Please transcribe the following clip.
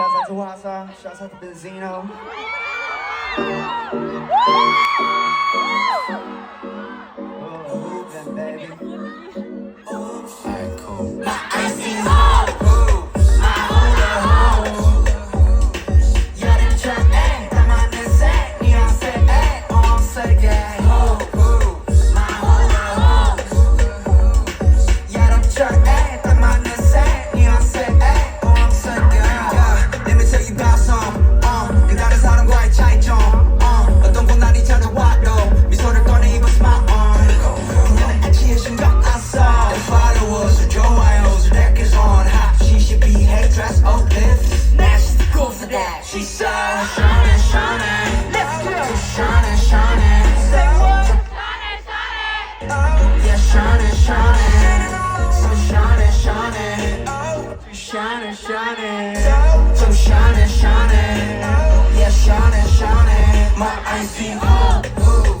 Shouts out to Wasa, shouts out to Benzino. Oh, moving, baby. Alright, cool. My icy home, my home. 여름 trap, 담아낸 색, 니한테 온색의 home, my home. 여름 trap, 담아낸 색, 니한테 온색의. Let me tell you about some. 다른 사람과의 차이점. 어떤 고난이 찾아와도 미소를 꺼내 입어 smile on. 그녀는 애취해진 것 같았어. The followers, 좋아요's records on hot. She should be hairdress, uplift. Now she's too cool for that. She's so shining, shining. Let's go. Shining, shining. Say what? Shining, shining. Oh, yeah, shining, shining. So shining, shining. Oh, shining, shining. So shining, shining. Yeah, shining, shining. My icy home.